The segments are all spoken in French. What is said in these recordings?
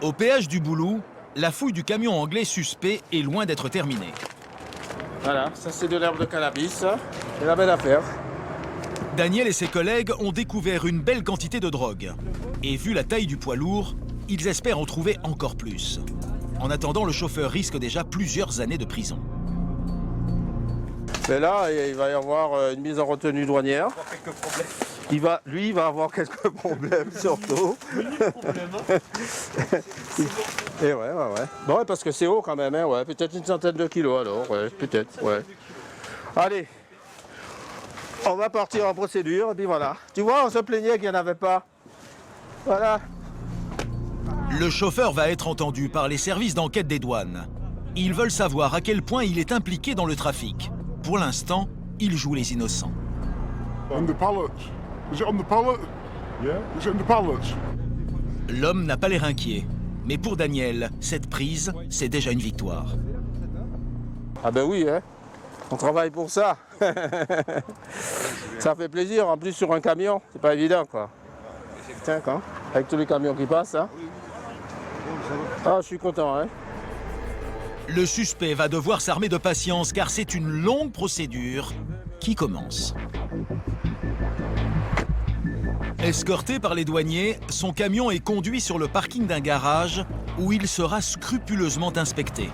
Au péage du Boulou, la fouille du camion anglais suspect est loin d'être terminée. Voilà, ça c'est de l'herbe de cannabis, c'est la belle affaire. Daniel et ses collègues ont découvert une belle quantité de drogue. Et vu la taille du poids lourd, ils espèrent en trouver encore plus. En attendant, le chauffeur risque déjà plusieurs années de prison. Mais là, il va y avoir une mise en retenue douanière. Quelques problèmes. Lui, il va avoir quelques problèmes surtout. Et ouais. Bon, ouais, parce que c'est haut quand même, hein, ouais. Peut-être une centaine de kilos alors, ouais, peut-être, ouais. Allez, on va partir en procédure, et puis voilà. Tu vois, on se plaignait qu'il n'y en avait pas. Voilà. Le chauffeur va être entendu par les services d'enquête des douanes. Ils veulent savoir à quel point il est impliqué dans le trafic. Pour l'instant, il joue les innocents. On the pallets. Is it on the pallet? Yeah. Is it in the pallets? L'homme n'a pas l'air inquiet. Mais pour Daniel, cette prise, c'est déjà une victoire. Ah ben oui, hein. On travaille pour ça. Ça fait plaisir, en plus sur un camion, c'est pas évident quoi. Tiens, quand avec tous les camions qui passent, hein. Ah, je suis content, hein. Le suspect va devoir s'armer de patience car c'est une longue procédure qui commence. Escorté par les douaniers, son camion est conduit sur le parking d'un garage où il sera scrupuleusement inspecté.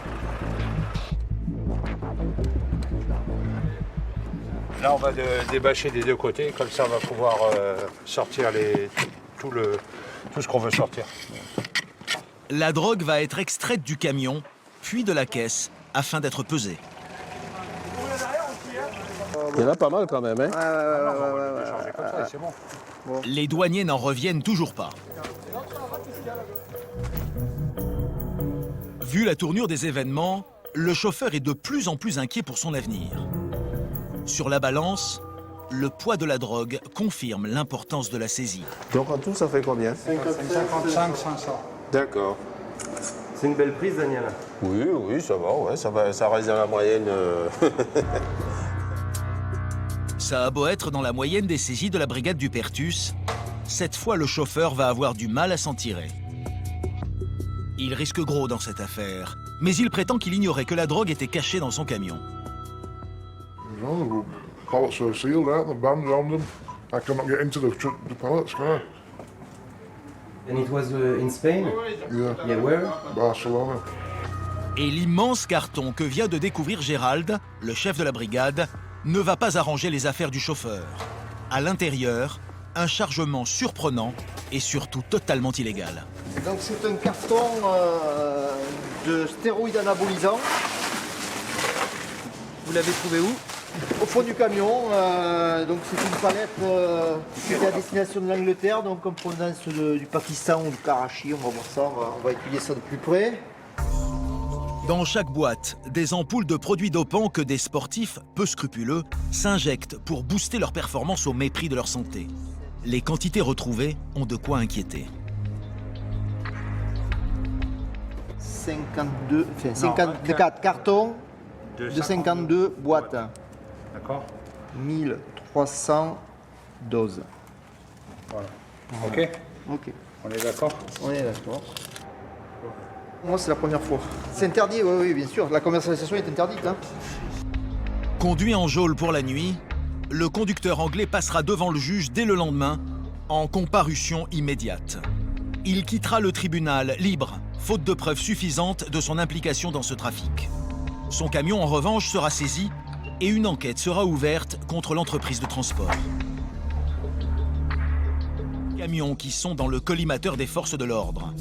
Là, on va débâcher des deux côtés, comme ça on va pouvoir sortir tout ce qu'on veut sortir. La drogue va être extraite du camion, puis de la caisse, afin d'être pesée. Il y en a pas mal quand même, hein. C'est bon. Les douaniers n'en reviennent toujours pas. Vu la tournure des événements, le chauffeur est de plus en plus inquiet pour son avenir. Sur la balance, le poids de la drogue confirme l'importance de la saisie. Donc en tout, ça fait combien? 55, 500. D'accord. C'est une belle prise, Daniel. Oui, ça va, ouais, ça reste dans la moyenne. Ça a beau être dans la moyenne des saisies de la brigade du Pertus, cette fois le chauffeur va avoir du mal à s'en tirer. Il risque gros dans cette affaire, mais il prétend qu'il ignorait que la drogue était cachée dans son camion. The pallets are sealed out, the band's on them. I cannot get into the pallets, can I? And it was in Spain? Yeah. Yeah, where? Barcelona. Et l'immense carton que vient de découvrir Gérald, le chef de la brigade, ne va pas arranger les affaires du chauffeur. À l'intérieur, un chargement surprenant et surtout totalement illégal. Donc c'est un carton de stéroïdes anabolisants. Vous l'avez trouvé où? Au fond du camion. Donc c'est une palette qui est à destination de l'Angleterre, donc en provenance du Pakistan ou du Karachi. On va voir ça, on va étudier ça de plus près. Dans chaque boîte, des ampoules de produits dopants que des sportifs peu scrupuleux s'injectent pour booster leur performance au mépris de leur santé. Les quantités retrouvées ont de quoi inquiéter. 54 cartons de 52 boîtes. D'accord. 1300 doses. Voilà. Ok. Ok, On est d'accord. on est d'accord. Moi, c'est la première fois. C'est interdit, oui, bien sûr. La commercialisation est interdite. Hein. Conduit en geôle pour la nuit, le conducteur anglais passera devant le juge dès le lendemain, en comparution immédiate. Il quittera le tribunal libre, faute de preuves suffisantes de son implication dans ce trafic. Son camion, en revanche, sera saisi et une enquête sera ouverte contre l'entreprise de transport. Camions qui sont dans le collimateur des forces de l'ordre.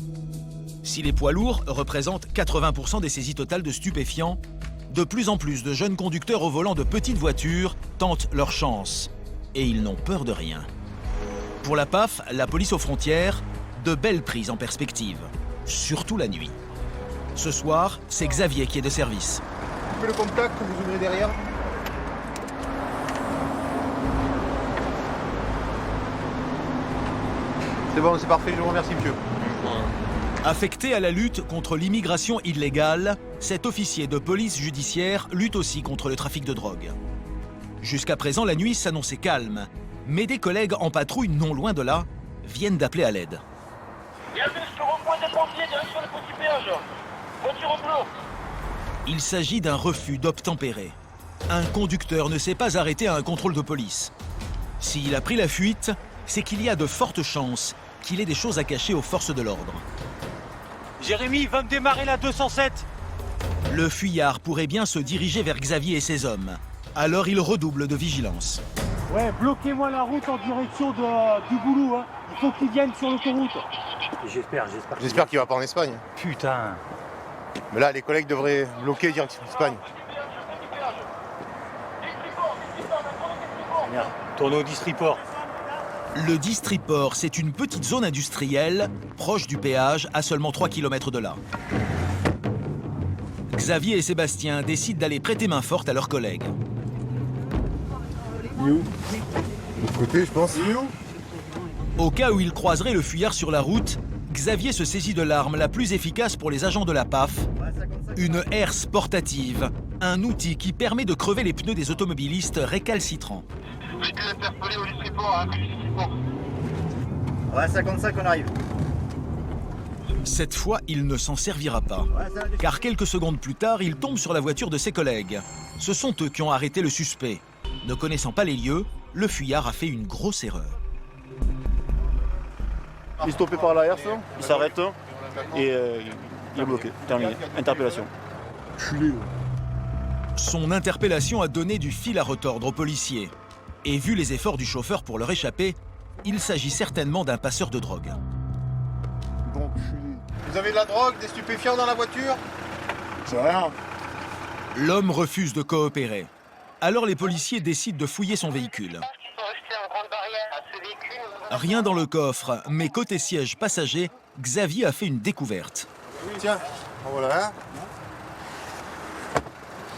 Si les poids lourds représentent 80% des saisies totales de stupéfiants, de plus en plus de jeunes conducteurs au volant de petites voitures tentent leur chance. Et ils n'ont peur de rien. Pour la PAF, la police aux frontières, de belles prises en perspective. Surtout la nuit. Ce soir, c'est Xavier qui est de service. Coupez le contact, vous ouvrez derrière. C'est bon, c'est parfait, je vous remercie, monsieur. Affecté à la lutte contre l'immigration illégale, cet officier de police judiciaire lutte aussi contre le trafic de drogue. Jusqu'à présent, la nuit s'annonçait calme, mais des collègues en patrouille non loin de là viennent d'appeler à l'aide. Bienvenue sur le point des pompiers, direction le petit péage. Voiture en bleu. Il s'agit d'un refus d'obtempérer. Un conducteur ne s'est pas arrêté à un contrôle de police. S'il a pris la fuite, c'est qu'il y a de fortes chances qu'il ait des choses à cacher aux forces de l'ordre. Jérémy, va me démarrer la 207. Le fuyard pourrait bien se diriger vers Xavier et ses hommes. Alors il redouble de vigilance. Ouais, bloquez-moi la route en direction du Boulou. Hein. Il faut qu'ils viennent sur l'autoroute. J'espère qu'il va pas en Espagne. Putain. Mais là, les collègues devraient bloquer direction Espagne. Merde, tourne au Distriport. Le Distriport, c'est une petite zone industrielle, proche du péage, à seulement 3 km de là. Xavier et Sébastien décident d'aller prêter main forte à leurs collègues. De l'autre côté, je pense. Au cas où ils croiseraient le fuyard sur la route, Xavier se saisit de l'arme la plus efficace pour les agents de la PAF, une herse portative, un outil qui permet de crever les pneus des automobilistes récalcitrants. J'ai été interpellé au Distriport, hein, Distriport. Ouais, 55, on arrive. Cette fois, il ne s'en servira pas, car quelques secondes plus tard, il tombe sur la voiture de ses collègues. Ce sont eux qui ont arrêté le suspect. Ne connaissant pas les lieux, le fuyard a fait une grosse erreur. Il est stoppé par l'arrière, ça. Il s'arrête et il est bloqué. Terminé. Interpellation. Son interpellation a donné du fil à retordre aux policiers. Et vu les efforts du chauffeur pour leur échapper, il s'agit certainement d'un passeur de drogue. Vous avez de la drogue, des stupéfiants dans la voiture? C'est rien. L'homme refuse de coopérer. Alors les policiers décident de fouiller son véhicule. Rien dans le coffre, mais côté siège passager, Xavier a fait une découverte. Tiens, voilà.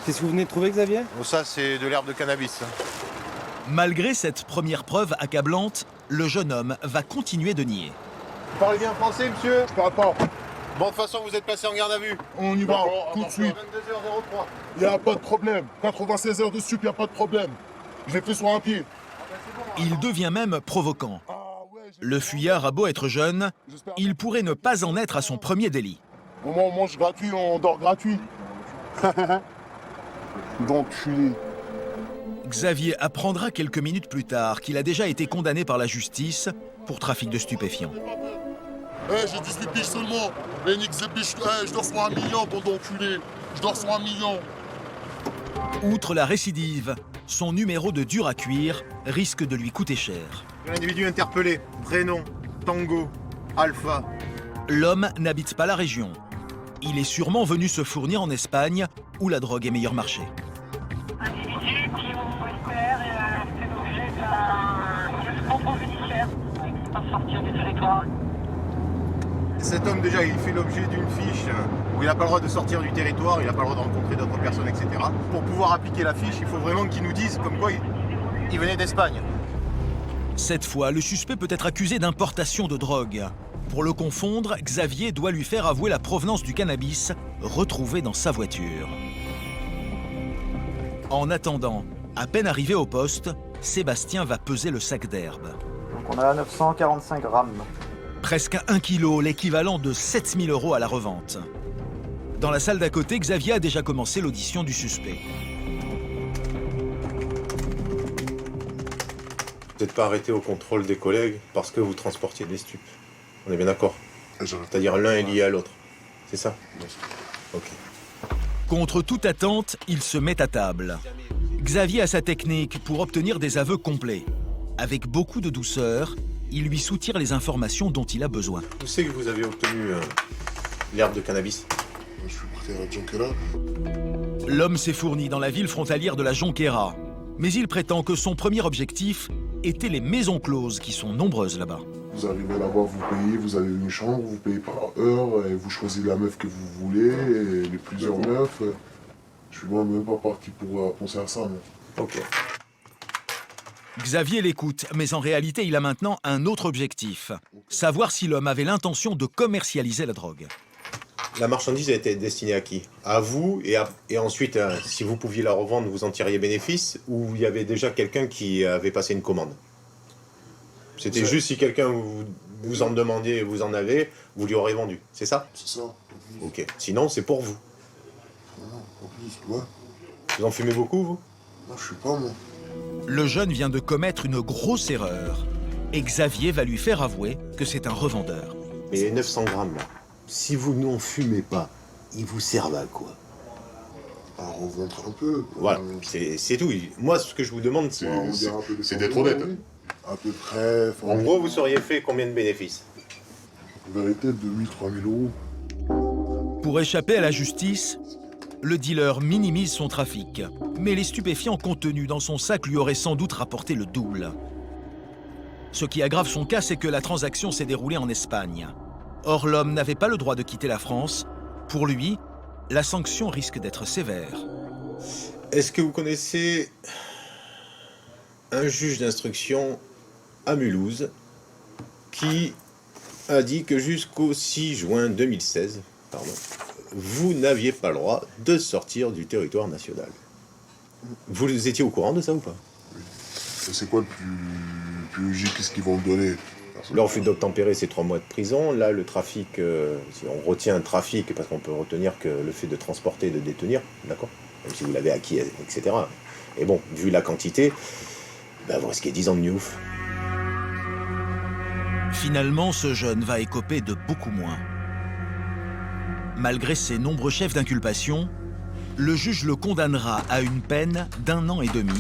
Qu'est-ce que vous venez de trouver, Xavier? Bon, ça, c'est de l'herbe de cannabis. Malgré cette première preuve accablante, le jeune homme va continuer de nier. Vous parlez bien français, monsieur? Je parle pas. Bon, de toute façon, vous êtes placé en garde à vue. On y va, tout de suite. 22h03. Il n'y a pas de problème. 96 heures de sup, il n'y a pas de problème. Je l'ai fait sur un pied. Il devient même provoquant. Le fuyard a beau être jeune, il pourrait ne pas en être à son premier délit. Au moment où on mange gratuit, on dort gratuit. Donc, je suis... Xavier apprendra quelques minutes plus tard qu'il a déjà été condamné par la justice pour trafic de stupéfiants. J'ai 18 piges seulement. Et nique ces piges, je dors sur 1 million, bon d'enculé. Je dors sur 1 million. Outre la récidive, son numéro de dur à cuire risque de lui coûter cher. L'individu interpellé, prénom, Tango, Alpha. L'homme n'habite pas la région. Il est sûrement venu se fournir en Espagne, où la drogue est meilleur marché. Individu qui au Western fait l'objet d'un contrôle judiciaire. Il ne peut pas sortir du territoire. Cet homme, déjà, il fait l'objet d'une fiche où il n'a pas le droit de sortir du territoire, il n'a pas le droit de rencontrer d'autres personnes, etc. Pour pouvoir appliquer la fiche, il faut vraiment qu'il nous dise comme quoi il venait d'Espagne. Cette fois, le suspect peut être accusé d'importation de drogue. Pour le confondre, Xavier doit lui faire avouer la provenance du cannabis retrouvé dans sa voiture. En attendant, à peine arrivé au poste, Sébastien va peser le sac d'herbe. Donc on a 945 grammes. Presque 1 kilo, l'équivalent de 7000 € à la revente. Dans la salle d'à côté, Xavier a déjà commencé l'audition du suspect. Vous n'êtes pas arrêté au contrôle des collègues parce que vous transportiez des stupes. On est bien d'accord? C'est-à-dire l'un est lié à l'autre. C'est ça? Ok. Contre toute attente, il se met à table. Xavier a sa technique pour obtenir des aveux complets. Avec beaucoup de douceur, il lui soutire les informations dont il a besoin. Où c'est que vous avez obtenu l'herbe de cannabis? Je suis parti à la Jonquera. L'homme s'est fourni dans la ville frontalière de la Jonquera. Mais il prétend que son premier objectif était les maisons closes qui sont nombreuses là-bas. Vous arrivez là-bas, vous payez, vous avez une chambre, vous payez par heure, et vous choisissez la meuf que vous voulez, et les plusieurs meufs. Je suis même pas parti pour penser à ça, moi. Ok. Xavier l'écoute, mais en réalité, il a maintenant un autre objectif. Savoir si l'homme avait l'intention de commercialiser la drogue. La marchandise a été destinée à qui? À vous, et ensuite, si vous pouviez la revendre, vous en tiriez bénéfice, ou il y avait déjà quelqu'un qui avait passé une commande? C'était juste si quelqu'un vous vous en demandiez et vous en avez, vous lui aurez vendu. C'est ça? C'est ça. Ok. Sinon, c'est pour vous. En plus, ouais. Vous en fumez beaucoup, vous? Moi, je sais pas, moi. Le jeune vient de commettre une grosse erreur. Et Xavier va lui faire avouer que c'est un revendeur. Mais les 900 grammes, là, Si vous n'en fumez pas, ils vous servent à quoi? À revendre un peu. voilà, c'est tout. Moi, ce que je vous demande, c'est d'être honnête. À peu près. En gros, vous seriez fait combien de bénéfices? En vérité, 2000, 3000 euros. Pour échapper à la justice, le dealer minimise son trafic. Mais les stupéfiants contenus dans son sac lui auraient sans doute rapporté le double. Ce qui aggrave son cas, c'est que la transaction s'est déroulée en Espagne. Or, l'homme n'avait pas le droit de quitter la France. Pour lui, la sanction risque d'être sévère. Est-ce que vous connaissez un juge d'instruction à Mulhouse qui a dit que jusqu'au 6 juin 2016, vous n'aviez pas le droit de sortir du territoire national? Vous étiez au courant de ça ou pas? Et c'est quoi le plus logique? Qu'est-ce qu'ils vont me donner? Le refus d'obtempérer, c'est 3 mois de prison. Là, le trafic, si on retient un trafic, parce qu'on peut retenir que le fait de transporter et de détenir, d'accord? Même si vous l'avez acquis, etc. Et bon, vu la quantité, vous risquez 10 ans de newf. Finalement, ce jeune va écoper de beaucoup moins. Malgré ses nombreux chefs d'inculpation, le juge le condamnera à une peine d'1 an et demi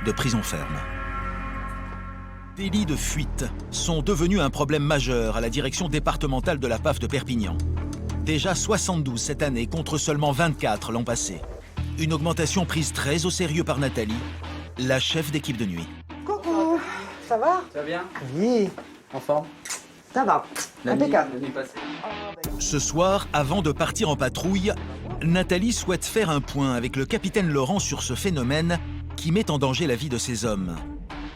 de prison ferme. Les délits de fuite sont devenus un problème majeur à la direction départementale de la PAF de Perpignan. Déjà 72 cette année contre seulement 24 l'an passé. Une augmentation prise très au sérieux par Nathalie, la chef d'équipe de nuit. Coucou, ça va? Ça va bien? Oui. En forme? Ça va, impeccable. La nuit passée. Ce soir, avant de partir en patrouille, Nathalie souhaite faire un point avec le capitaine Laurent sur ce phénomène qui met en danger la vie de ces hommes.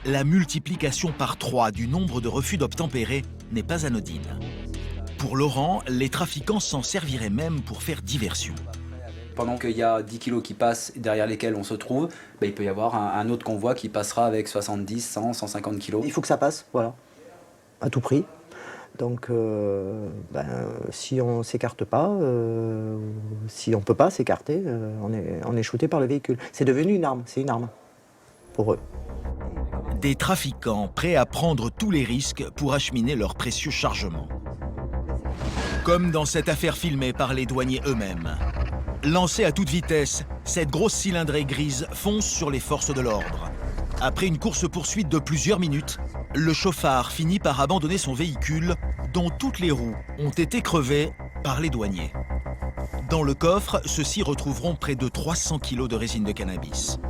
La multiplication par 3 du nombre de refus d'obtempérer n'est pas anodine. Pour Laurent, les trafiquants s'en serviraient même pour faire diversion. Pendant qu'il y a 10 kilos qui passent derrière lesquels on se trouve, il peut y avoir un autre convoi qui passera avec 70, 100, 150 kilos. Il faut que ça passe, voilà, à tout prix. Donc, si on ne s'écarte pas, si on ne peut pas s'écarter, on est shooté par le véhicule. C'est devenu une arme, c'est une arme pour eux. Des trafiquants prêts à prendre tous les risques pour acheminer leurs précieux chargements. Comme dans cette affaire filmée par les douaniers eux-mêmes. Lancée à toute vitesse, cette grosse cylindrée grise fonce sur les forces de l'ordre. Après une course-poursuite de plusieurs minutes, le chauffard finit par abandonner son véhicule dont toutes les roues ont été crevées par les douaniers. Dans le coffre, ceux-ci retrouveront près de 300 kilos de résine de cannabis.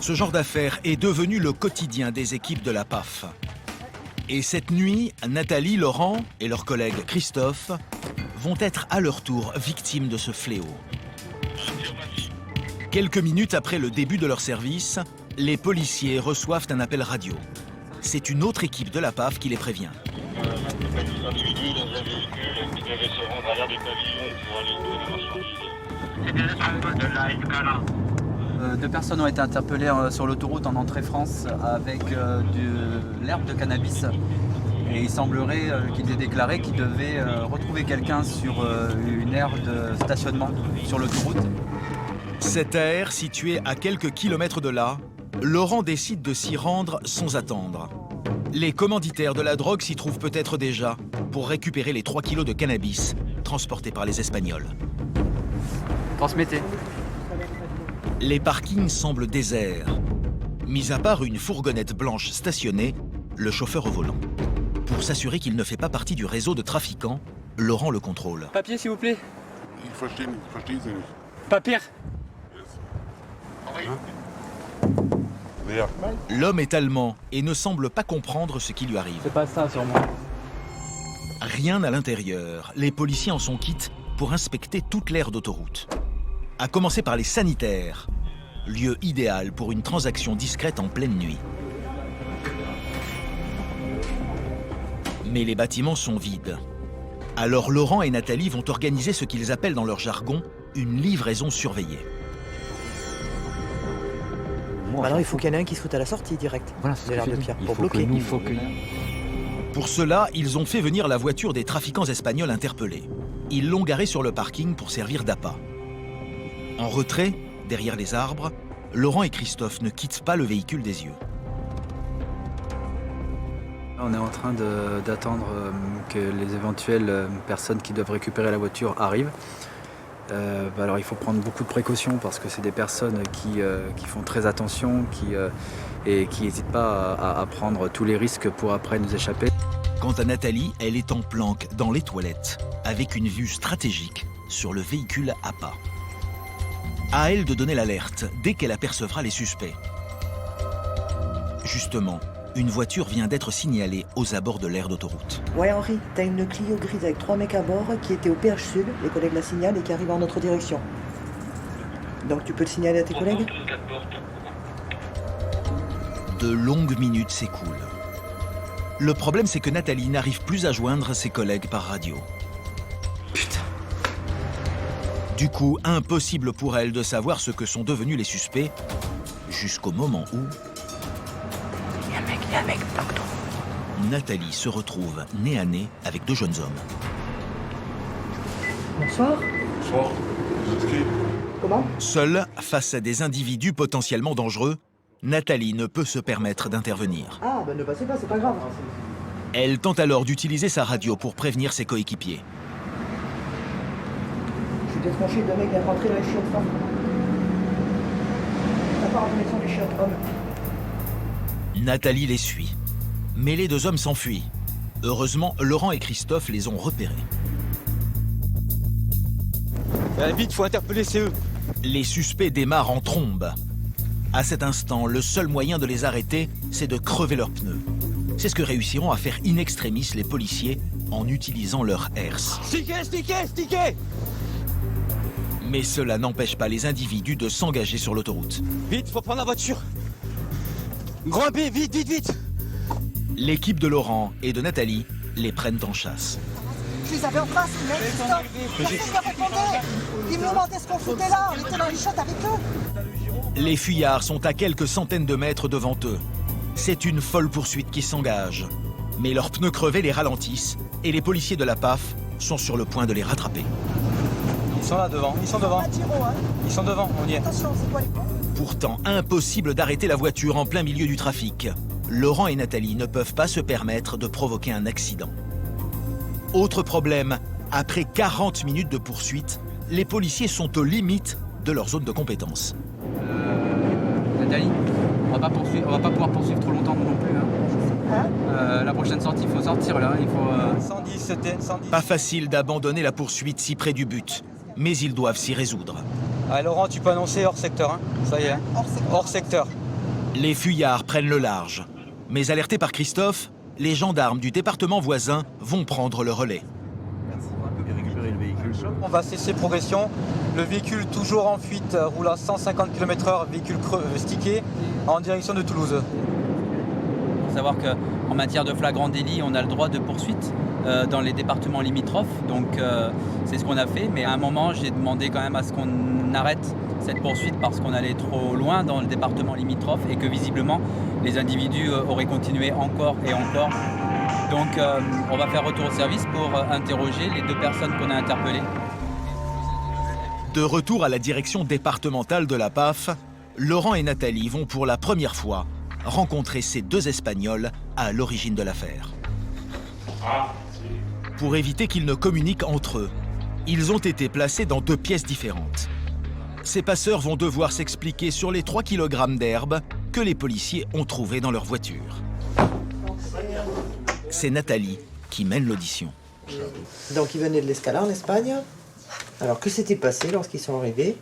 Ce genre d'affaire est devenu le quotidien des équipes de la PAF. Et cette nuit, Nathalie, Laurent et leur collègue Christophe vont être à leur tour victimes de ce fléau. Quelques minutes après le début de leur service, les policiers reçoivent un appel radio. C'est une autre équipe de la PAF qui les prévient. Deux personnes ont été interpellées sur l'autoroute en entrée France avec de l'herbe de cannabis. Et il semblerait qu'ils aient déclaré qu'ils devaient retrouver quelqu'un sur une aire de stationnement sur l'autoroute. Cette aire, située à quelques kilomètres de là, Laurent décide de s'y rendre sans attendre. Les commanditaires de la drogue s'y trouvent peut-être déjà pour récupérer les 3 kilos de cannabis transportés par les Espagnols. Transmettez. Les parkings semblent déserts. Mis à part une fourgonnette blanche stationnée, le chauffeur au volant. Pour s'assurer qu'il ne fait pas partie du réseau de trafiquants, Laurent le contrôle. Papier, s'il vous plaît. Verstehen, Sie nicht. Papier. L'homme est allemand et ne semble pas comprendre ce qui lui arrive. C'est pas ça, sûrement. Rien à l'intérieur. Les policiers en sont quittes pour inspecter toute l'aire d'autoroute. À commencer par les sanitaires, lieu idéal pour une transaction discrète en pleine nuit. Mais les bâtiments sont vides. Alors Laurent et Nathalie vont organiser ce qu'ils appellent dans leur jargon une livraison surveillée. Alors il faut qu'il y en ait un qui se foute à la sortie direct. Voilà, de l'air de pierre pour bloquer. Pour cela, ils ont fait venir la voiture des trafiquants espagnols interpellés. Ils l'ont garée sur le parking pour servir d'appât. En retrait, derrière les arbres, Laurent et Christophe ne quittent pas le véhicule des yeux. On est en train d'attendre que les éventuelles personnes qui doivent récupérer la voiture arrivent. Alors il faut prendre beaucoup de précautions parce que c'est des personnes qui font très attention et qui n'hésitent pas à prendre tous les risques pour après nous échapper. Quant à Nathalie, elle est en planque dans les toilettes, avec une vue stratégique sur le véhicule à pas. À elle de donner l'alerte dès qu'elle apercevra les suspects. Justement, une voiture vient d'être signalée aux abords de l'aire d'autoroute. Ouais Henri, t'as une Clio grise avec 3 mecs à bord qui étaient au PH Sud, les collègues la signalent et qui arrivent en notre direction. Donc tu peux le signaler à tes collègues? De longues minutes s'écoulent. Le problème, c'est que Nathalie n'arrive plus à joindre ses collègues par radio. Putain. Du coup, impossible pour elle de savoir ce que sont devenus les suspects, jusqu'au moment où... Il y a un mec, pardon. Nathalie se retrouve nez à nez avec 2 jeunes hommes. Bonsoir. Bonsoir, vous êtes qui? Comment? Seule, face à des individus potentiellement dangereux, Nathalie ne peut se permettre d'intervenir. Ah, ben ne passez pas, c'est pas grave. Elle tente alors d'utiliser sa radio pour prévenir ses coéquipiers. Je suis détranché, 2 mecs viennent rentrer dans les chiottes femmes. Ça part en direction des chiottes hommes. Nathalie les suit. Mais les 2 hommes s'enfuient. Heureusement, Laurent et Christophe les ont repérés. Vite, faut interpeller CE. Les suspects démarrent en trombe. À cet instant, le seul moyen de les arrêter, c'est de crever leurs pneus. C'est ce que réussiront à faire in extremis les policiers en utilisant leur herse. Stické. Mais cela n'empêche pas les individus de s'engager sur l'autoroute. Vite, faut prendre la voiture. Grimpez, vite. L'équipe de Laurent et de Nathalie les prennent en chasse. Je les avais en face, les mecs, stop. Personne ne répondait. Ils me demandaient ce qu'on foutait là, on était dans les shots avec eux. Les fuyards sont à quelques centaines de mètres devant eux. C'est une folle poursuite qui s'engage. Mais leurs pneus crevés les ralentissent et les policiers de la PAF sont sur le point de les rattraper. Ils sont là devant, ils sont devant. Ils sont devant, on y est. Attention, c'est quoi les... Pourtant, impossible d'arrêter la voiture en plein milieu du trafic. Laurent et Nathalie ne peuvent pas se permettre de provoquer un accident. Autre problème, après 40 minutes de poursuite, les policiers sont aux limites de leur zone de compétence. Nathalie, on va pas pouvoir poursuivre trop longtemps non plus. La prochaine sortie, il faut sortir là. Il faut 110, c'était 110. Pas facile d'abandonner la poursuite si près du but, mais ils doivent s'y résoudre. Ah, Laurent, tu peux annoncer hors secteur, hein. Ça y est, hors secteur. Les fuyards prennent le large, mais alertés par Christophe, les gendarmes du département voisin vont prendre le relais. On va cesser progression. Le véhicule toujours en fuite roule à 150 km/h, véhicule stické en direction de Toulouse. Il faut savoir qu'en matière de flagrant délit, on a le droit de poursuite dans les départements limitrophes. Donc c'est ce qu'on a fait. Mais à un moment, j'ai demandé quand même à ce qu'on arrête cette poursuite parce qu'on allait trop loin dans le département limitrophe et que visiblement, les individus auraient continué encore et encore. Donc on va faire retour au service pour interroger les 2 personnes qu'on a interpellées. De retour à la direction départementale de la PAF, Laurent et Nathalie vont pour la première fois rencontrer ces 2 Espagnols à l'origine de l'affaire. Pour éviter qu'ils ne communiquent entre eux, ils ont été placés dans 2 pièces différentes. Ces passeurs vont devoir s'expliquer sur les 3 kg d'herbe que les policiers ont trouvés dans leur voiture. C'est Nathalie qui mène l'audition. Donc ils venaient de l'Escala en Espagne. Alors que s'était passé lorsqu'ils sont arrivés?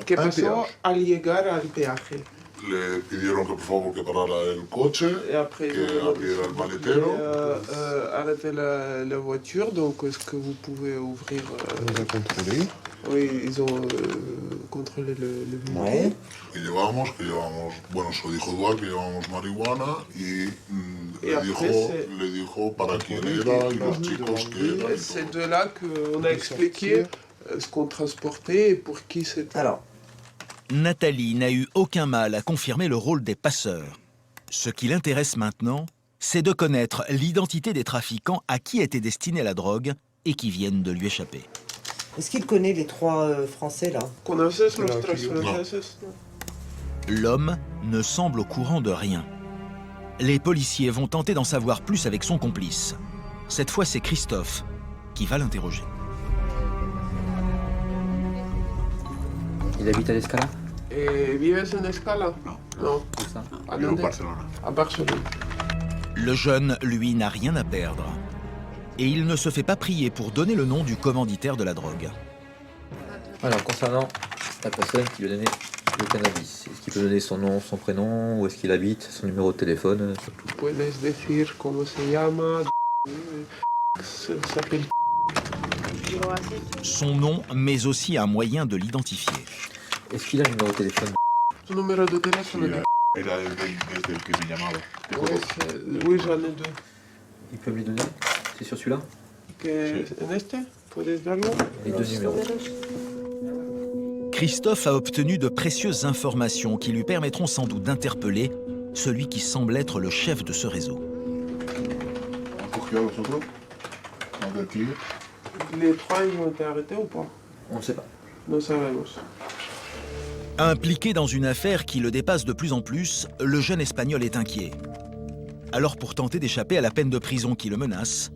¿Qué pasó al llegar al peaje? Le pidieron que por favor que parara el coche, Et après, que abriera el maletero. Arrêtez la voiture, donc est-ce que vous pouvez ouvrir... On les a contrôlés. Oui, ils ont contrôlé le véhicule. Ouais. Que llevamos, bueno, se lo dijo Duarte, que llevamos marihuana y le dijo para quién era y los chicos que eran. Et c'est de là qu'on a expliqué ce qu'on transportait et pour qui c'était. Alors, Nathalie n'a eu aucun mal à confirmer le rôle des passeurs. Ce qui l'intéresse maintenant, c'est de connaître l'identité des trafiquants à qui était destinée la drogue et qui viennent de lui échapper. Est-ce qu'il connaît les 3 Français là? ¿Conoces los 3 franceses? L'homme ne semble au courant de rien. Les policiers vont tenter d'en savoir plus avec son complice. Cette fois, c'est Christophe qui va l'interroger. Il habite à l'Escala? ¿Vives en Escala? No. ¿A dónde? A Barcelone. Le jeune, lui, n'a rien à perdre. Et il ne se fait pas prier pour donner le nom du commanditaire de la drogue. Alors, concernant la personne qui lui a donné le cannabis, est-ce qu'il peut donner son nom, son prénom, où est-ce qu'il habite, son numéro de téléphone, surtout? Puedes decir cómo se llama, s'appelle. Son nom, mais aussi un moyen de l'identifier. Est-ce qu'il a un numéro de téléphone? Son numéro de téléphone. Era desde el que me llamaba. Oui, j'en ai 2. Il peut me les donner? C'est sur celui-là? En este? Puedes verlo? Les 2 numéros. Christophe a obtenu de précieuses informations qui lui permettront sans doute d'interpeller celui qui semble être le chef de ce réseau. Les 3, ils ont été arrêtés ou pas? On ne sait pas. No sabemos. Impliqué dans une affaire qui le dépasse de plus en plus, le jeune Espagnol est inquiet. Alors pour tenter d'échapper à la peine de prison qui le menace,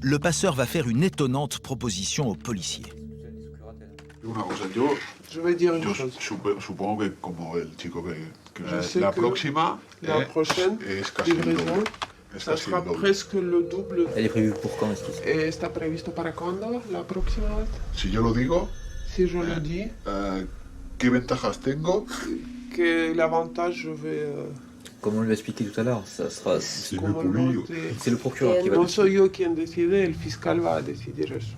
le passeur va faire une étonnante proposition aux policiers. Una cosa, yo supongo que como el chico que la próxima es casi el doble. Ça sera presque le double. Elle est prévue pour quand? ¿Está previsto para cuándo la próxima vez? Si yo lo digo, si je le dis, ¿qué ventajas tengo? Que l'avantage, je vais... Comme on l'a expliqué tout à l'heure, ça sera... C'est le procureur qui va No décider. soy yo quien decide, el fiscal va a decidir eso.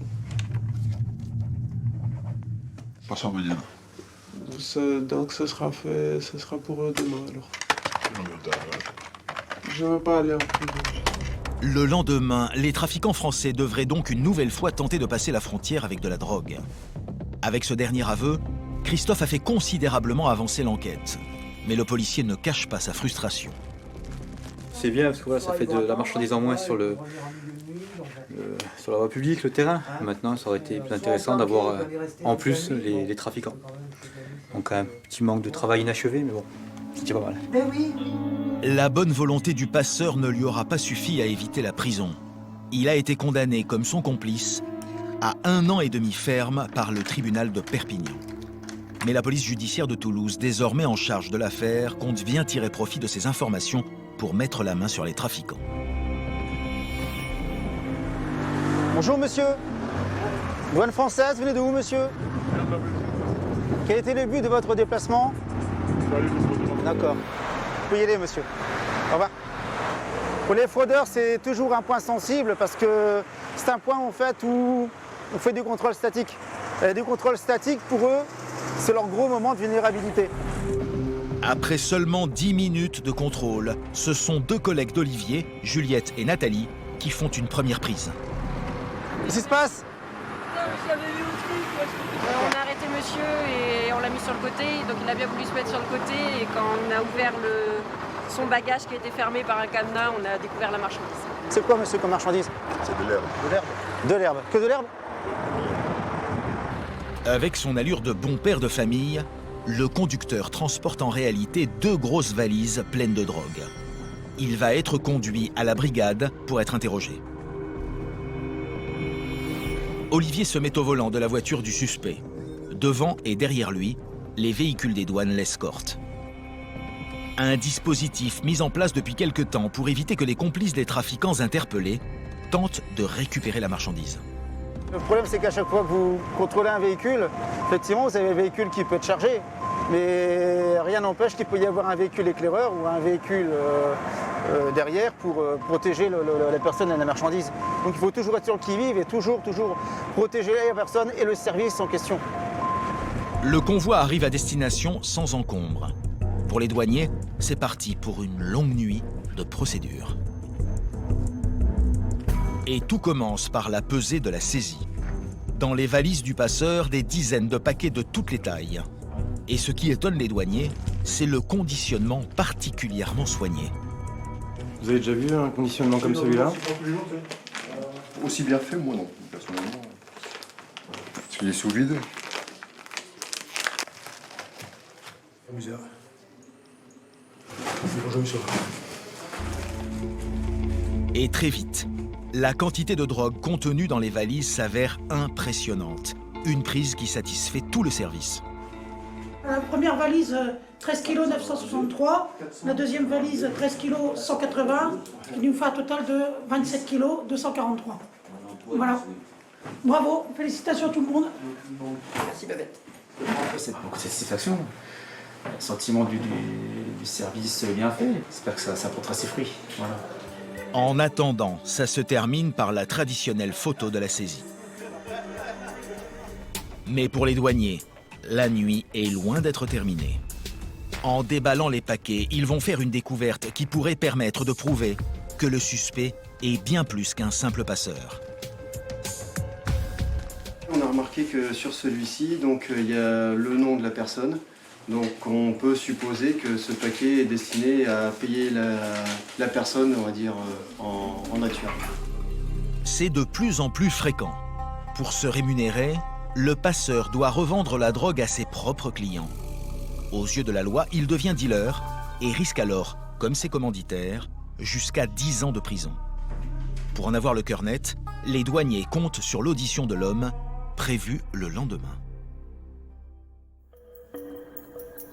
Pasado mañana. Donc ce sera fait, ce sera pour eux demain alors. Je ne veux pas aller en prison. Le lendemain, les trafiquants français devraient donc une nouvelle fois tenter de passer la frontière avec de la drogue. Avec ce dernier aveu, Christophe a fait considérablement avancer l'enquête. Mais le policier ne cache pas sa frustration. C'est bien parce que voilà, ça fait de la marchandise en moins sur la voie publique, le terrain. Maintenant, ça aurait été plus intéressant d'avoir en plus les trafiquants. Donc un petit manque de travail inachevé, mais bon, c'était pas mal. La bonne volonté du passeur ne lui aura pas suffi à éviter la prison. Il a été condamné, comme son complice, à 1 an et demi ferme par le tribunal de Perpignan. Mais la police judiciaire de Toulouse, désormais en charge de l'affaire, compte bien tirer profit de ces informations pour mettre la main sur les trafiquants. Bonjour monsieur. Douane française, venez de où monsieur? Quel était le but de votre déplacement? D'accord. Vous pouvez y aller monsieur. Au revoir. Pour les fraudeurs, c'est toujours un point sensible parce que c'est un point en fait où on fait du contrôle statique. Et du contrôle statique, pour eux, c'est leur gros moment de vulnérabilité. Après seulement 10 minutes de contrôle, ce sont 2 collègues d'Olivier, Juliette et Nathalie, qui font une première prise. Qu'est-ce qui se passe? On a arrêté monsieur et on l'a mis sur le côté, donc il a bien voulu se mettre sur le côté et quand on a ouvert son bagage qui était fermé par un cadenas, on a découvert la marchandise. C'est quoi monsieur comme marchandise? C'est de l'herbe. De l'herbe. De l'herbe. Que de l'herbe? Avec son allure de bon père de famille, le conducteur transporte en réalité 2 grosses valises pleines de drogue. Il va être conduit à la brigade pour être interrogé. Olivier se met au volant de la voiture du suspect. Devant et derrière lui, les véhicules des douanes l'escortent. Un dispositif mis en place depuis quelque temps pour éviter que les complices des trafiquants interpellés tentent de récupérer la marchandise. Le problème, c'est qu'à chaque fois que vous contrôlez un véhicule, effectivement, vous avez un véhicule qui peut être chargé, mais rien n'empêche qu'il peut y avoir un véhicule éclaireur ou un véhicule derrière pour protéger la personne et la marchandise. Donc il faut toujours être sur le qui-vive et toujours protéger la personne et le service en question. Le convoi arrive à destination sans encombre. Pour les douaniers, c'est parti pour une longue nuit de procédure. Et tout commence par la pesée de la saisie. Dans les valises du passeur, des dizaines de paquets de toutes les tailles. Et ce qui étonne les douaniers, c'est le conditionnement particulièrement soigné. Vous avez déjà vu un conditionnement comme celui-là? Aussi bien fait, moi non, personnellement. Parce qu'il est sous vide. Et très vite, la quantité de drogue contenue dans les valises s'avère impressionnante. Une prise qui satisfait tout le service. La première valise, 13 kg 963. La deuxième valise, 13 kg 180. Qui nous fait un total de 27 kg 243. Voilà. Bravo, félicitations à tout le monde. Merci Babette. C'est beaucoup de satisfaction. Le sentiment du service bien fait. J'espère que ça portera ses fruits. Voilà. En attendant, ça se termine par la traditionnelle photo de la saisie. Mais pour les douaniers, la nuit est loin d'être terminée. En déballant les paquets, ils vont faire une découverte qui pourrait permettre de prouver que le suspect est bien plus qu'un simple passeur. On a remarqué que sur celui-ci, donc il y a le nom de la personne. Donc on peut supposer que ce paquet est destiné à payer la personne, on va dire, en nature. C'est de plus en plus fréquent. Pour se rémunérer, le passeur doit revendre la drogue à ses propres clients. Aux yeux de la loi, il devient dealer et risque alors, comme ses commanditaires, jusqu'à 10 ans de prison. Pour en avoir le cœur net, les douaniers comptent sur l'audition de l'homme, prévue le lendemain.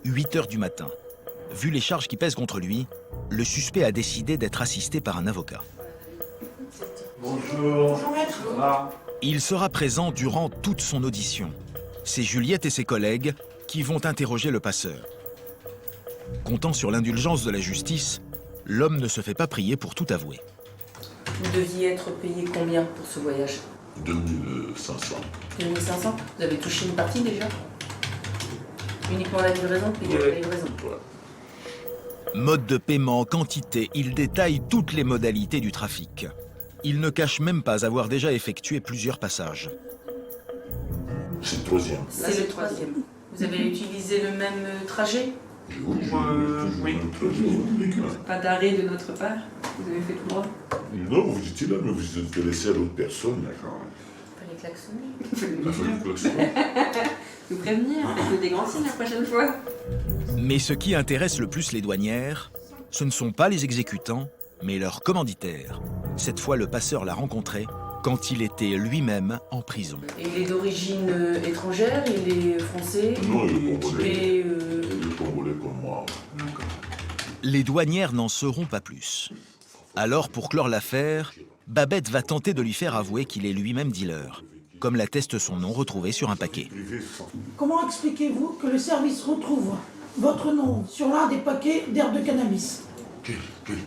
8 heures du matin. Vu les charges qui pèsent contre lui, le suspect a décidé d'être assisté par un avocat. Bonjour. Bonjour maître. Il sera présent durant toute son audition. C'est Juliette et ses collègues qui vont interroger le passeur. Comptant sur l'indulgence de la justice, l'homme ne se fait pas prier pour tout avouer. Vous deviez être payé combien pour ce voyage? 2500. 2500? Vous avez touché une partie déjà? Uniquement la livraison, payé la livraison. Mode de paiement, quantité, il détaille toutes les modalités du trafic. Il ne cache même pas avoir déjà effectué plusieurs passages. C'est le troisième. C'est le troisième. Vous avez utilisé le même trajet? Oui. Pas d'arrêt de notre part? Vous avez fait tout droit? Non, vous étiez là, mais vous êtes laissé à l'autre personne. Fallait klaxonner. Il a fallu klaxonner. Vous prévenir, faites des grands signes la prochaine fois. Mais ce qui intéresse le plus les douanières, ce ne sont pas les exécutants, mais leurs commanditaires. Cette fois, le passeur l'a rencontré quand il était lui-même en prison. Et il est d'origine étrangère, il est français? Non, il est congolais. Et Il est congolais comme moi. Les douanières n'en sauront pas plus. Alors, pour clore l'affaire, Babette va tenter de lui faire avouer qu'il est lui-même dealer, comme l'atteste son nom retrouvé sur un paquet. Comment expliquez-vous que le service retrouve votre nom sur l'un des paquets d'herbe de cannabis? Quel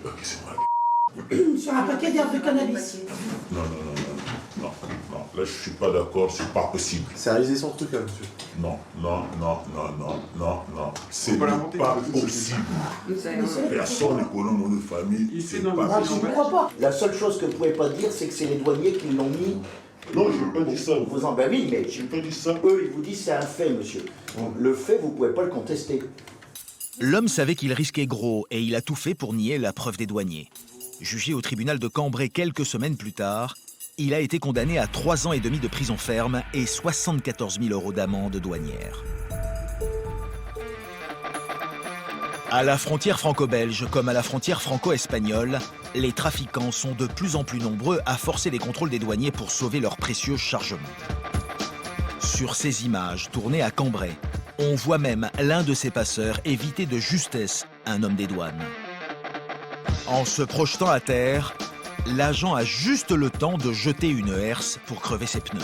paquet c'est mal? Sur un paquet d'herbe de cannabis. Non. Là, je suis pas d'accord, c'est pas possible. C'est réalisé son truc, là, monsieur. Non. C'est pas possible. Personne ne connaît mon famille. C'est pas possible. Je ne crois pas. La seule chose que vous ne pouvez pas dire, c'est que c'est les douaniers qui l'ont mis. Non, je n'ai pas dit ça. Vous en oui, mais j'ai pas dit ça. Eux, ils vous disent c'est un fait, monsieur. Le fait, vous ne pouvez pas le contester. L'homme savait qu'il risquait gros et il a tout fait pour nier la preuve des douaniers. Jugé au tribunal de Cambrai quelques semaines plus tard, il a été condamné à 3 ans et demi de prison ferme et 74 000 € d'amende douanière. À la frontière franco-belge comme à la frontière franco-espagnole, les trafiquants sont de plus en plus nombreux à forcer les contrôles des douaniers pour sauver leurs précieux chargements. Sur ces images tournées à Cambrai, on voit même l'un de ces passeurs éviter de justesse un homme des douanes. En se projetant à terre, l'agent a juste le temps de jeter une herse pour crever ses pneus.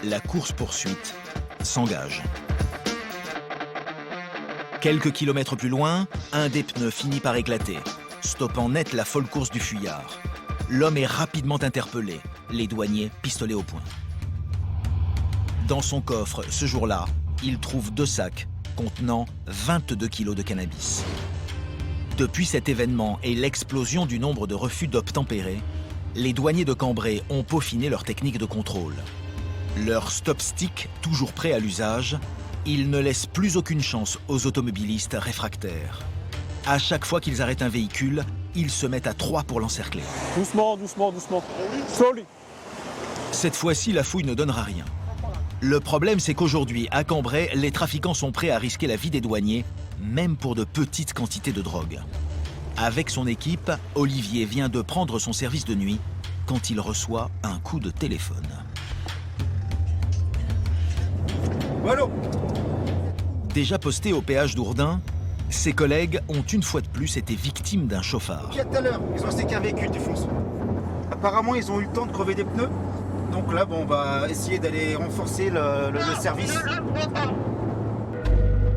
La course-poursuite s'engage. Quelques kilomètres plus loin, un des pneus finit par éclater, stoppant net la folle course du fuyard. L'homme est rapidement interpellé, les douaniers pistolets au poing. Dans son coffre, ce jour-là, il trouve 2 sacs contenant 22 kilos de cannabis. Depuis cet événement et l'explosion du nombre de refus d'obtempérer, les douaniers de Cambrai ont peaufiné leur technique de contrôle. Leur stop stick, toujours prêt à l'usage, ils ne laissent plus aucune chance aux automobilistes réfractaires. À chaque fois qu'ils arrêtent un véhicule, ils se mettent à 3 pour l'encercler. Doucement, doucement, doucement. Slowly. Cette fois-ci, la fouille ne donnera rien. Le problème, c'est qu'aujourd'hui, à Cambrai, les trafiquants sont prêts à risquer la vie des douaniers, même pour de petites quantités de drogue. Avec son équipe, Olivier vient de prendre son service de nuit quand il reçoit un coup de téléphone. Allô ? Déjà posté au péage d'Ourdin, ses collègues ont une fois de plus été victimes d'un chauffard. Il y a tout à l'heure, ils ont laissé qu'un véhicule défonce. Apparemment, ils ont eu le temps de crever des pneus. Donc là, bon, on va essayer d'aller renforcer le service.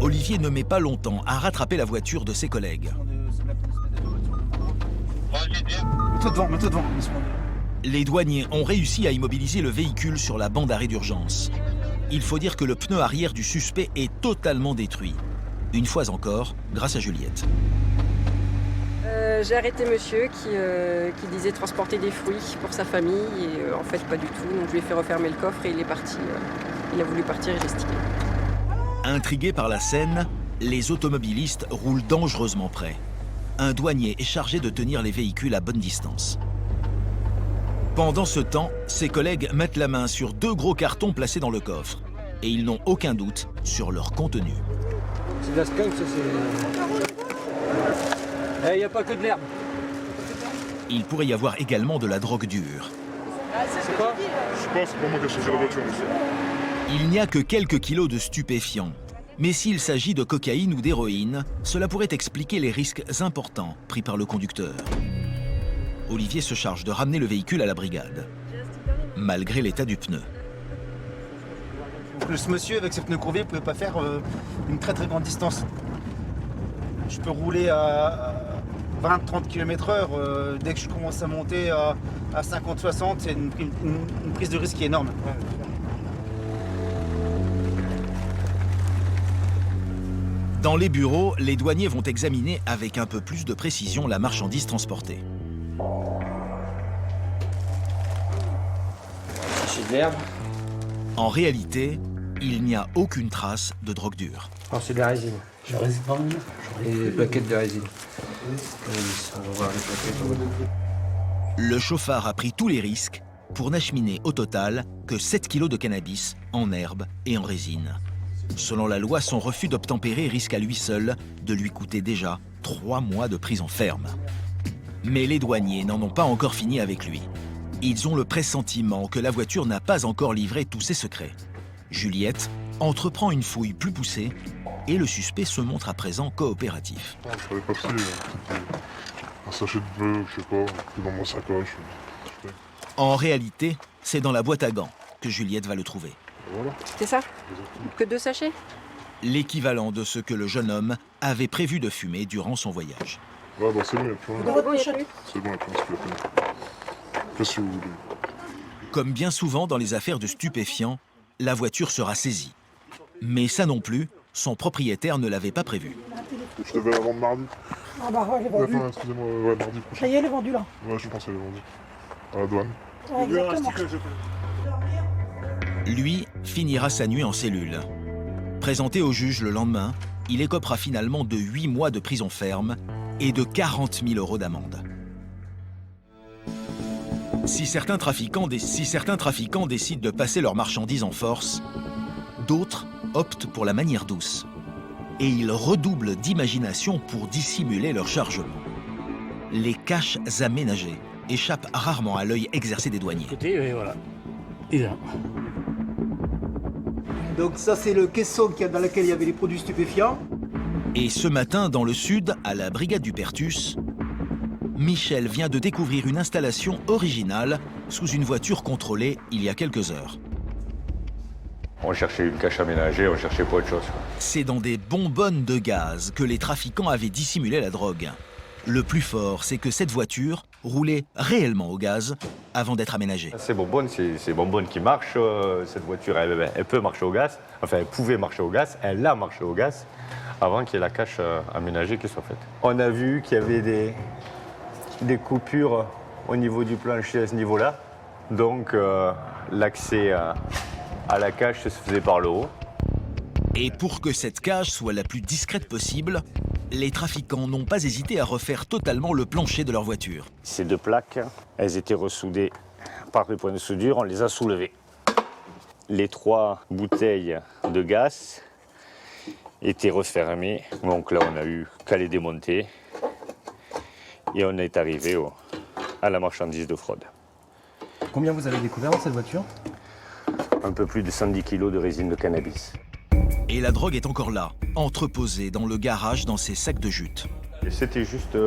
Olivier ne met pas longtemps à rattraper la voiture de ses collègues. Mets-toi devant, mets-toi devant. Les douaniers ont réussi à immobiliser le véhicule sur la bande d'arrêt d'urgence. Il faut dire que le pneu arrière du suspect est totalement détruit. Une fois encore, grâce à Juliette. J'ai arrêté monsieur qui disait transporter des fruits pour sa famille et en fait pas du tout. Donc je lui ai fait refermer le coffre et il est parti. Il a voulu partir et j'ai stické. Intrigués par la scène, les automobilistes roulent dangereusement près. Un douanier est chargé de tenir les véhicules à bonne distance. Pendant ce temps, ses collègues mettent la main sur 2 gros cartons placés dans le coffre. Et ils n'ont aucun doute sur leur contenu. C'est de la skunk, ça c'est... Il n'y a pas que de l'herbe. Il pourrait y avoir également de la drogue dure. C'est quoi? Je sais pas, c'est pas moi qui ai changé la voiture, monsieur. Il n'y a que quelques kilos de stupéfiants. Mais s'il s'agit de cocaïne ou d'héroïne, cela pourrait expliquer les risques importants pris par le conducteur. Olivier se charge de ramener le véhicule à la brigade, malgré l'état du pneu. Ce monsieur, avec ses pneus courbés, ne pouvait pas faire une très très grande distance. Je peux rouler à 20-30 km/h. Dès que je commence à monter à 50-60, c'est une prise de risque qui est énorme. Dans les bureaux, les douaniers vont examiner avec un peu plus de précision la marchandise transportée. C'est de l'herbe. En réalité, il n'y a aucune trace de drogue dure. Oh, c'est de la résine. Je résine pas, Et des plaquettes de résine. On va voir les plaquettes. Le chauffard a pris tous les risques pour n'acheminer au total que 7 kilos de cannabis en herbe et en résine. Selon la loi, son refus d'obtempérer risque à lui seul de lui coûter déjà 3 mois de prison ferme. Mais les douaniers n'en ont pas encore fini avec lui. Ils ont le pressentiment que la voiture n'a pas encore livré tous ses secrets. Juliette entreprend une fouille plus poussée et le suspect se montre à présent coopératif. Sur les papiers, un sachet de bœuf, je sais pas, dans mon sacoche. En réalité, c'est dans la boîte à gants que Juliette va le trouver. Voilà. C'est ça? Que 2 sachets? L'équivalent de ce que le jeune homme avait prévu de fumer durant son voyage. Ouais, bah c'est bon, il n'y a plus rien. C'est bon, il y a plus. C'est bon, il n'y a plus rien. Qu'est-ce que vous voulez? Comme bien souvent dans les affaires de stupéfiants, la voiture sera saisie. Mais ça non plus, son propriétaire ne l'avait pas prévu. Je devais la vendre mardi. Ah bah ouais, elle est vendue. Enfin, excusez-moi, ouais, mardi prochain. Ça y est, elle est vendue là. Ouais, je pense qu'elle est vendue. À la douane. Ouais, exactement. Lui finira sa nuit en cellule. Présenté au juge le lendemain, il écopera finalement de 8 mois de prison ferme et de 40 000 € d'amende. Si certains trafiquants décident de passer leurs marchandises en force, d'autres optent pour la manière douce. Et ils redoublent d'imagination pour dissimuler leur chargement. Les caches aménagées échappent rarement à l'œil exercé des douaniers. Écoutez, oui, voilà. Et là. Donc ça, c'est le caisson dans lequel il y avait les produits stupéfiants. Et ce matin, dans le sud, à la brigade du Pertus, Michel vient de découvrir une installation originale sous une voiture contrôlée il y a quelques heures. On cherchait une cache aménagée, on cherchait pas autre chose. C'est dans des bonbonnes de gaz que les trafiquants avaient dissimulé la drogue. Le plus fort, c'est que cette voiture roulait réellement au gaz avant d'être aménagée. Ces bonbonnes, c'est bonbonnes qui marchent. Cette voiture, elle peut marcher au gaz. Enfin, elle pouvait marcher au gaz. Elle a marché au gaz avant qu'il y ait la cache aménagée qui soit faite. On a vu qu'il y avait des coupures au niveau du plancher à ce niveau-là. Donc, l'accès à la cage, ça se faisait par le haut. Et pour que cette cage soit la plus discrète possible, les trafiquants n'ont pas hésité à refaire totalement le plancher de leur voiture. Ces deux plaques, elles étaient ressoudées par des points de soudure, on les a soulevées. Les 3 bouteilles de gaz étaient refermées, donc là on a eu qu'à les démonter et on est arrivé à la marchandise de fraude. Combien vous avez découvert dans cette voiture? Un peu plus de 110 kg de résine de cannabis. Et la drogue est encore là, entreposée dans le garage dans ces sacs de jute. Et c'était juste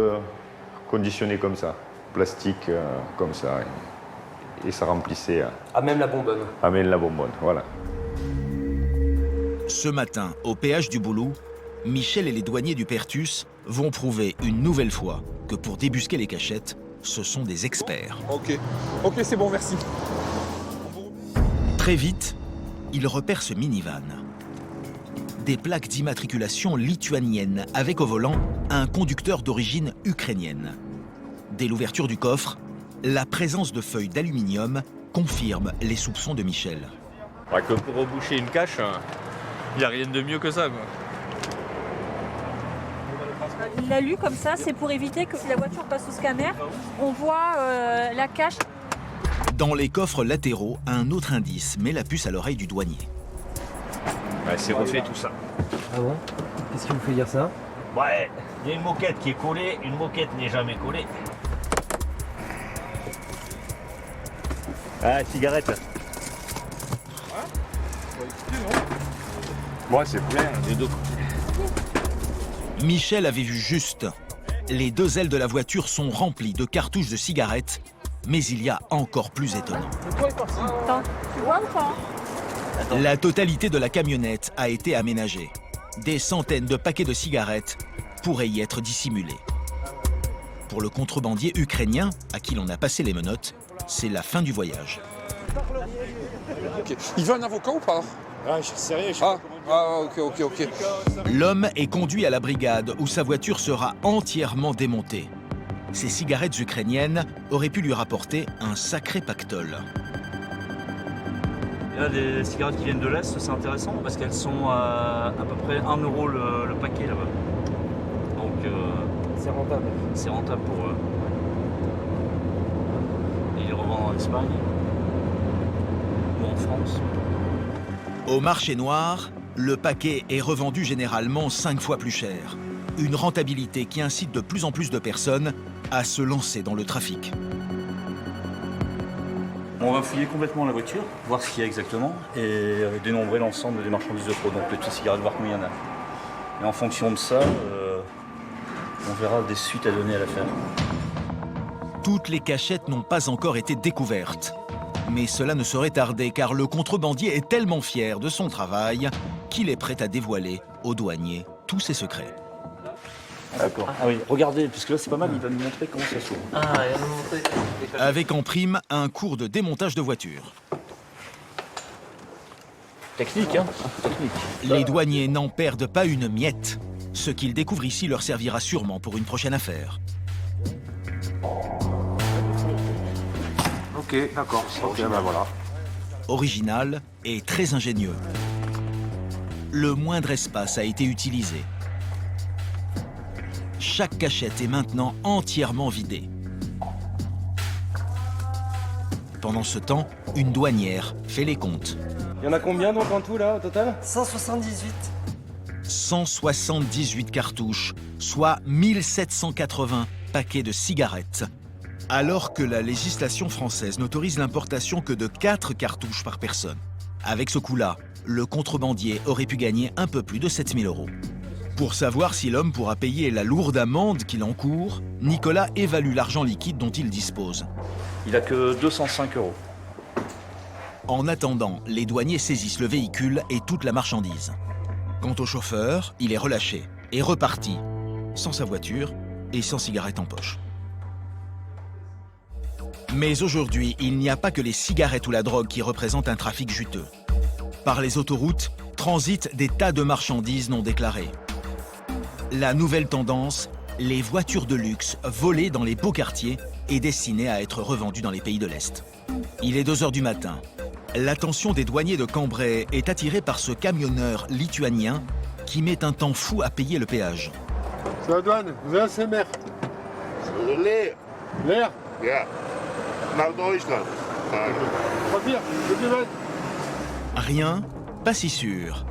conditionné comme ça, plastique comme ça, et ça remplissait. Amène la bonbonne. Amène la bonbonne, voilà. Ce matin, au péage du Boulou, Michel et les douaniers du Pertus vont prouver une nouvelle fois que pour débusquer les cachettes, ce sont des experts. Ok, c'est bon, merci. Très vite, ils repèrent ce minivan. Des plaques d'immatriculation lituaniennes avec au volant un conducteur d'origine ukrainienne. Dès l'ouverture du coffre, la présence de feuilles d'aluminium confirme les soupçons de Michel. Que pour reboucher une cache, il n'y a rien de mieux que ça, quoi. Il l'a lu comme ça, c'est pour éviter que si la voiture passe au scanner, on voit la cache. Dans les coffres latéraux, un autre indice met la puce à l'oreille du douanier. Ouais, c'est refait tout ça. Ah bon? Qu'est-ce qui vous fait dire ça? Ouais, il y a une moquette qui est collée, une moquette n'est jamais collée. Ah, cigarette. Ouais, c'est plein des deux côtés. Michel avait vu juste. Les 2 ailes de la voiture sont remplies de cartouches de cigarettes, mais il y a encore plus étonnant. Attends, tu vois ou pas? La totalité de la camionnette a été aménagée. Des centaines de paquets de cigarettes pourraient y être dissimulés. Pour le contrebandier ukrainien, à qui l'on a passé les menottes, c'est la fin du voyage. Okay. Il veut un avocat ou pas? Ah, je sais rien, ok. L'homme est conduit à la brigade où sa voiture sera entièrement démontée. Ces cigarettes ukrainiennes auraient pu lui rapporter un sacré pactole. Il y a des cigarettes qui viennent de l'Est, c'est intéressant parce qu'elles sont à peu près 1 € le paquet là-bas. Donc c'est rentable. C'est rentable pour eux. Et ils les revendent en Espagne ou en France. Au marché noir, le paquet est revendu généralement 5 fois plus cher. Une rentabilité qui incite de plus en plus de personnes à se lancer dans le trafic. On va fouiller complètement la voiture, voir ce qu'il y a exactement, et dénombrer l'ensemble des marchandises de fraude, donc les petites cigarettes, voir combien il y en a. Et en fonction de ça, on verra des suites à donner à l'affaire. Toutes les cachettes n'ont pas encore été découvertes. Mais cela ne saurait tarder car le contrebandier est tellement fier de son travail qu'il est prêt à dévoiler aux douaniers tous ses secrets. D'accord. Ah oui, regardez, puisque là c'est pas mal, il va nous montrer comment ça s'ouvre. Ah, il va nous montrer. Avec en prime un cours de démontage de voiture. Technique, hein? Technique. Les douaniers n'en perdent pas une miette. Ce qu'ils découvrent ici leur servira sûrement pour une prochaine affaire. Ok, d'accord. Ok, ben voilà. Original et très ingénieux. Le moindre espace a été utilisé. Chaque cachette est maintenant entièrement vidée. Pendant ce temps, une douanière fait les comptes. Il y en a combien donc en tout là au total? 178. 178 cartouches, soit 1780 paquets de cigarettes. Alors que la législation française n'autorise l'importation que de 4 cartouches par personne. Avec ce coup-là, le contrebandier aurait pu gagner un peu plus de 7 000 €. Pour savoir si l'homme pourra payer la lourde amende qu'il encourt, Nicolas évalue l'argent liquide dont il dispose. Il a que 205 €. En attendant, les douaniers saisissent le véhicule et toute la marchandise. Quant au chauffeur, il est relâché et reparti, sans sa voiture et sans cigarette en poche. Mais aujourd'hui, il n'y a pas que les cigarettes ou la drogue qui représentent un trafic juteux. Par les autoroutes, transitent des tas de marchandises non déclarées. La nouvelle tendance, les voitures de luxe volées dans les beaux quartiers et destinées à être revendues dans les pays de l'Est. Il est 2 h du matin. L'attention des douaniers de Cambrai est attirée par ce camionneur lituanien qui met un temps fou à payer le péage. C'est la douane, vous avez un CMR. L'air. L'air. Yeah. Nach Deutschland. Rien, pas si sûr.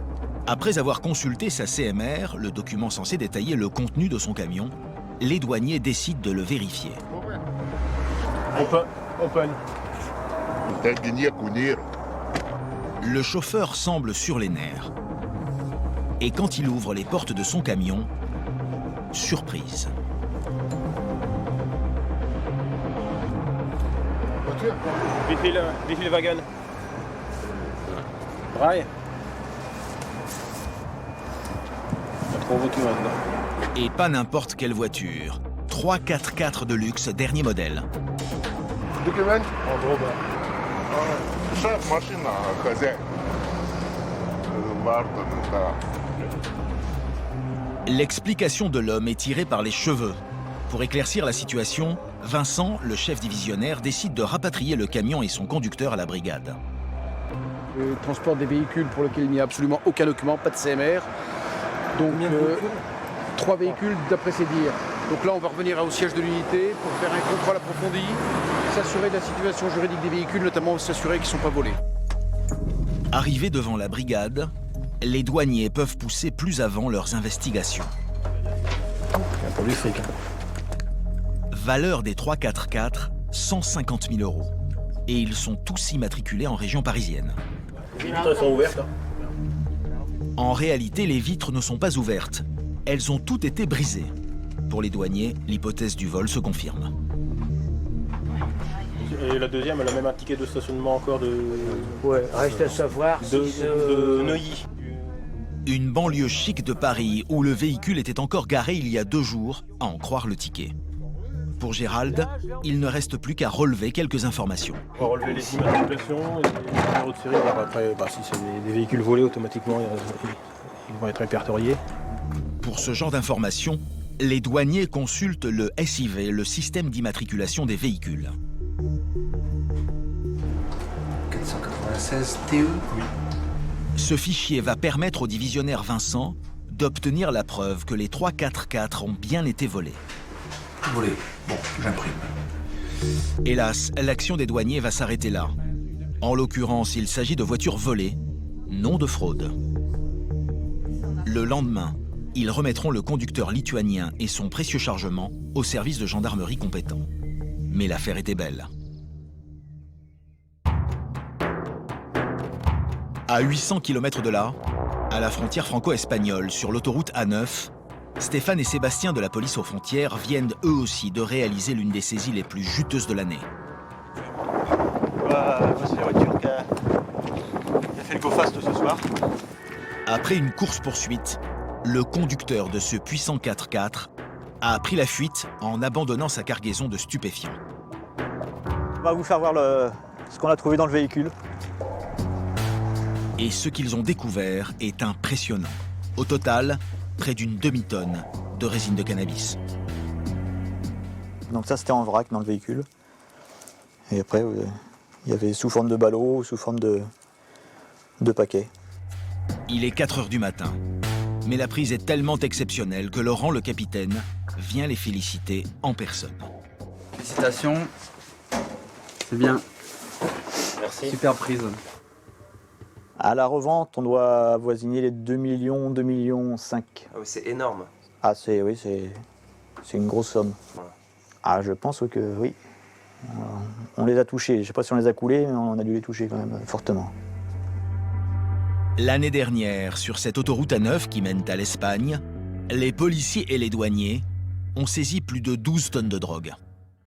Après avoir consulté sa CMR, le document censé détailler le contenu de son camion, les douaniers décident de le vérifier. Open. Le chauffeur semble sur les nerfs. Et quand il ouvre les portes de son camion, surprise. Wie viele Wagen? 3. Trop voitures maintenant. Et pas n'importe quelle voiture. 3 4x4 de luxe, dernier modèle. Шеф, машина, хозяин. Мартин, да. L'explication de l'homme est tirée par les cheveux. Pour éclaircir la situation, Vincent, le chef divisionnaire, décide de rapatrier le camion et son conducteur à la brigade. Le transport des véhicules pour lequel il n'y a absolument aucun document, pas de CMR. Donc 3 véhicules d'après ses dires. Donc là on va revenir au siège de l'unité pour faire un contrôle approfondi, s'assurer de la situation juridique des véhicules, notamment s'assurer qu'ils ne sont pas volés. Arrivés devant la brigade, les douaniers peuvent pousser plus avant leurs investigations. Pour du fric. Valeur des 3 4x4, 150 000 €. Et ils sont tous immatriculés en région parisienne. Les vitres sont ouvertes. En réalité, les vitres ne sont pas ouvertes. Elles ont toutes été brisées. Pour les douaniers, l'hypothèse du vol se confirme. Et la deuxième, elle a même un ticket de stationnement encore de... Ouais, reste à savoir de Neuilly. Une banlieue chic de Paris où le véhicule était encore garé il y a 2 jours, à en croire le ticket. Pour Gérald, il ne reste plus qu'à relever quelques informations. On va relever les immatriculations et les numéros de série. Alors après, si c'est des véhicules volés, automatiquement, ils vont être répertoriés. Pour ce genre d'informations, les douaniers consultent le SIV, le système d'immatriculation des véhicules. 496 TE. Oui. Ce fichier va permettre au divisionnaire Vincent d'obtenir la preuve que les 3 4x4 ont bien été volés. Volé. Bon, j'imprime. Hélas, l'action des douaniers va s'arrêter là. En l'occurrence, il s'agit de voitures volées, non de fraude. Le lendemain, ils remettront le conducteur lituanien et son précieux chargement au service de gendarmerie compétent. Mais l'affaire était belle. À 800 km de là, à la frontière franco-espagnole, sur l'autoroute A9, Stéphane et Sébastien de la police aux frontières viennent eux aussi de réaliser l'une des saisies les plus juteuses de l'année. C'est la voiture qui a fait le go-fast ce soir. Après une course-poursuite, le conducteur de ce puissant 4x4 a pris la fuite en abandonnant sa cargaison de stupéfiants. On va vous faire voir ce qu'on a trouvé dans le véhicule. Et ce qu'ils ont découvert est impressionnant. Au total, près d'une demi-tonne de résine de cannabis. Donc ça, c'était en vrac dans le véhicule. Et après, il y avait sous forme de ballots, sous forme de paquets. Il est 4 heures du matin. Mais la prise est tellement exceptionnelle que Laurent, le capitaine, vient les féliciter en personne. Félicitations. C'est bien. Merci. Super prise. À la revente, on doit avoisiner les 2 millions, 2 millions 5. Ah oui, c'est énorme. Ah, c'est une grosse somme. Voilà. Ah, je pense que oui. On les a touchés. Je ne sais pas si on les a coulés, mais on a dû les toucher quand même fortement. L'année dernière, sur cette autoroute A9 qui mène à l'Espagne, les policiers et les douaniers ont saisi plus de 12 tonnes de drogue.